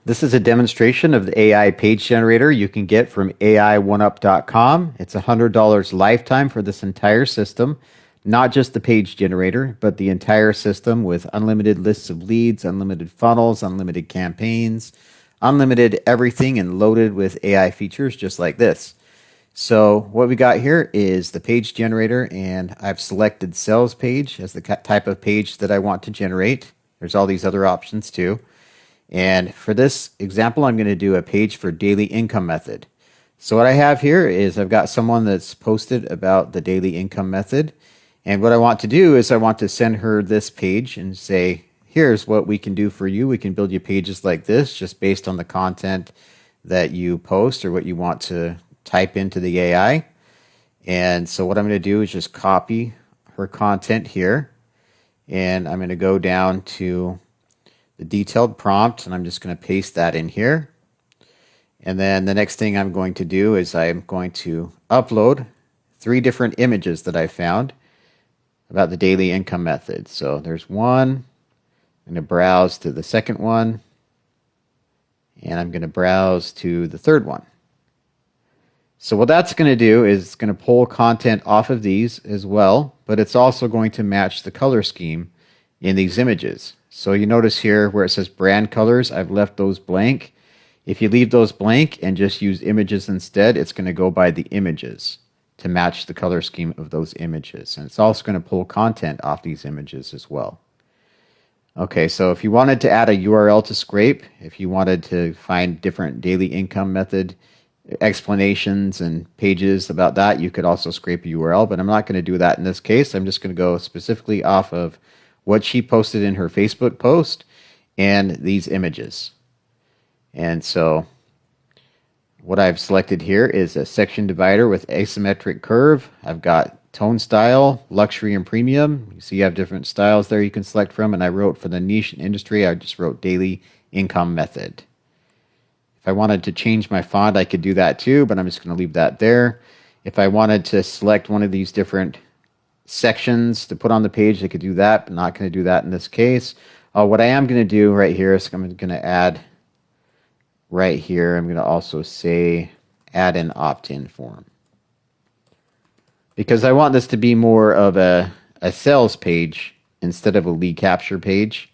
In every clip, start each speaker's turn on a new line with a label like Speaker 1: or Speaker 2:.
Speaker 1: This is a demonstration of the AI page generator you can get from AI1Up.com. It's $100 lifetime for this entire system, not just the page generator, but the entire system with unlimited lists of leads, unlimited funnels, unlimited campaigns, unlimited everything, and loaded with AI features just like this. So what we got here is the page generator, and I've selected sales page as the type of page that I want to generate. There's all these other options too. And for this example, I'm going to do a page for daily income method. So what I have here is I've got someone that's posted about the daily income method. And what I want to do is I want to send her this page and say, here's what we can do for you. We can build you pages like this just based on the content that you post or what you want to type into the AI. And so what I'm going to do is just copy her content here. And I'm going to go down to the detailed prompt, and I'm just going to paste that in here. And then the next thing I'm going to do is I'm going to upload 3 different images that I found about the daily income method. So there's one. I'm going to browse to the second one, and I'm going to browse to the third one. So what that's going to do is it's going to pull content off of these as well, but it's also going to match the color scheme in these images. So you notice here where it says brand colors, I've left those blank. If you leave those blank and just use images instead, it's going to go by the images to match the color scheme of those images. And it's also going to pull content off these images as well. Okay, so if you wanted to add a URL to scrape, if you wanted to find different daily income method explanations and pages about that, you could also scrape a URL, but I'm not going to do that in this case. I'm just going to go specifically off of what she posted in her Facebook post and these images. And so what I've selected here is a section divider with asymmetric curve. I've got tone style, luxury, and premium. You see you have different styles there you can select from, and I wrote for the niche and industry, I just wrote daily income method. If I wanted to change my font, I could do that too, but I'm just going to leave that there. If I wanted to select one of these different sections to put on the page, I could do that, but not going to do that in this case. What I am going to do right here is I'm going to add right here, I'm going to also say add an opt-in form, because I want this to be more of a sales page instead of a lead capture page,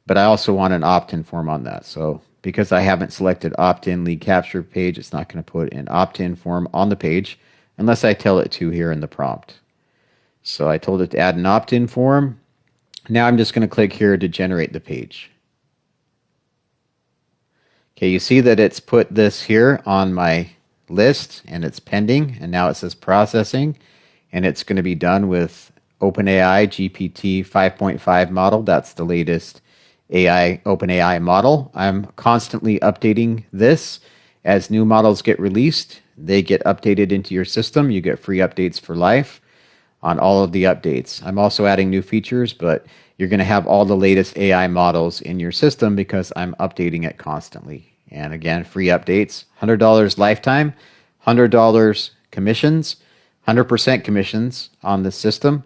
Speaker 1: but I also want an opt-in form on that. So because I haven't selected opt-in lead capture page, it's not going to put an opt-in form on the page unless I tell it to here in the prompt. So I told it to add an opt-in form. Now I'm just going to click here to generate the page. Okay, you see that it's put this here on my list and it's pending, and now it says processing, and it's going to be done with OpenAI GPT 5.5 model. That's the latest OpenAI model. I'm constantly updating this. As new models get released, they get updated into your system. You get free updates for life on all of the updates. I'm also adding new features, but you're going to have all the latest AI models in your system because I'm updating it constantly. And again, free updates, $100 lifetime, $100 commissions, 100% commissions on the system.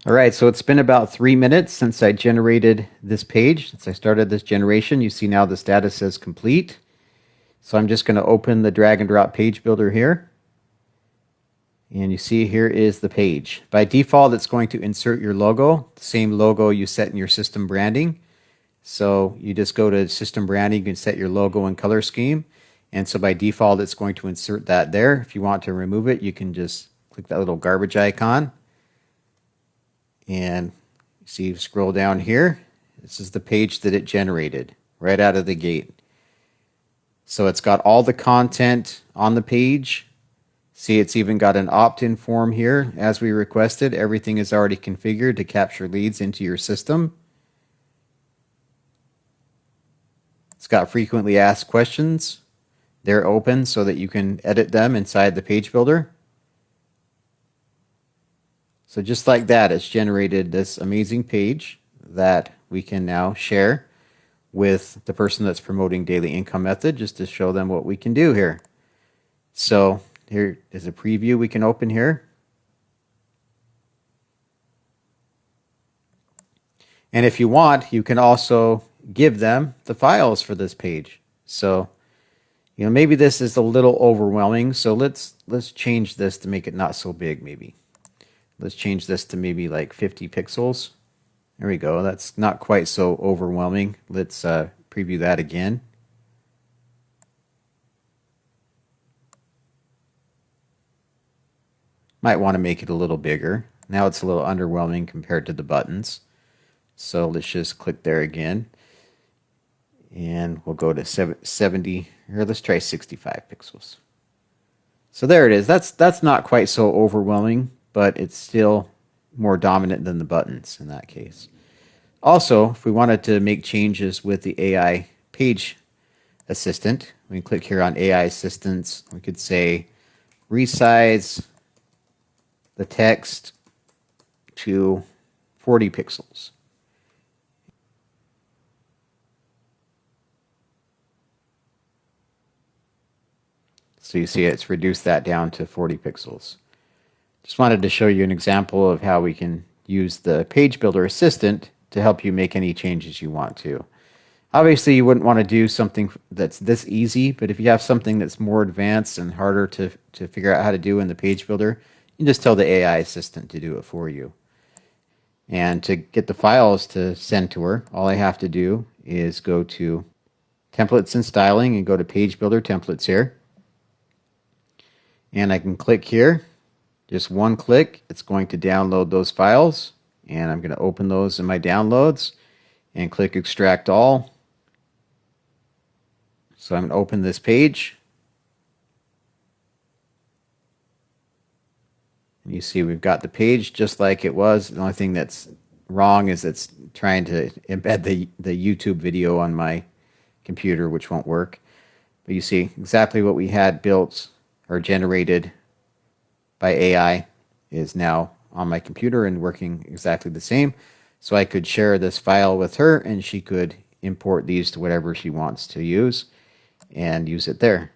Speaker 1: All right, so it's been about 3 minutes since I generated this page, since I started this generation. You see now the status says complete. So I'm just going to open the drag and drop page builder here. And you see here is the page. By default, it's going to insert your logo, the same logo you set in your system branding. So you just go to system branding, you can set your logo and color scheme. And so by default, it's going to insert that there. If you want to remove it, you can just click that little garbage icon. And see, scroll down here. This is the page that it generated right out of the gate. So it's got all the content on the page. See, it's even got an opt-in form here as we requested. Everything is already configured to capture leads into your system. It's got frequently asked questions. They're open so that you can edit them inside the page builder. So just like that, it's generated this amazing page that we can now share with the person that's promoting daily income method, just to show them what we can do here. So here is a preview we can open here. And if you want, you can also give them the files for this page. So, maybe this is a little overwhelming. So let's change this to make it not so big. Maybe let's change this to maybe like 50 pixels. There we go. That's not quite so overwhelming. Let's preview that again. Might want to make it a little bigger. Now it's a little underwhelming compared to the buttons. So let's just click there again. And we'll go to 70, or let's try 65 pixels. So there it is. That's not quite so overwhelming, but it's still more dominant than the buttons in that case. Also, if we wanted to make changes with the AI page assistant, we can click here on AI assistants. We could say resize the text to 40 pixels. So you see it's reduced that down to 40 pixels. Just wanted to show you an example of how we can use the Page Builder Assistant to help you make any changes you want to. Obviously, you wouldn't want to do something that's this easy, but if you have something that's more advanced and harder to figure out how to do in the Page Builder, you can just tell the AI assistant to do it for you. And to get the files to send to her, all I have to do is go to Templates and Styling and go to Page Builder Templates here. And I can click here, just one click, it's going to download those files, and I'm going to open those in my downloads and click Extract All. So I'm going to open this page. And you see we've got the page just like it was. The only thing that's wrong is it's trying to embed the YouTube video on my computer, which won't work. But you see exactly what we had built or generated by AI is now on my computer and working exactly the same. So I could share this file with her and she could import these to whatever she wants to use and use it there.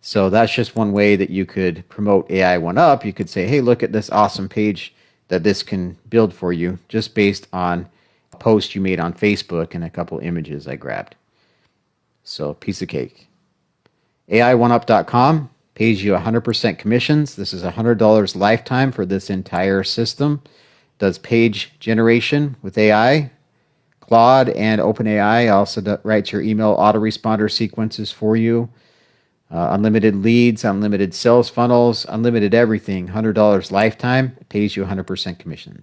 Speaker 1: So that's just one way that you could promote AI1Up. You could say, hey, look at this awesome page that this can build for you just based on a post you made on Facebook and a couple images I grabbed. So piece of cake. AI1Up.com pays you 100% commissions. This is $100 lifetime for this entire system. Does page generation with AI, Claude, and OpenAI. Also writes your email autoresponder sequences for you. Unlimited leads, unlimited sales funnels, unlimited everything. $100 lifetime. It pays you 100% commissions.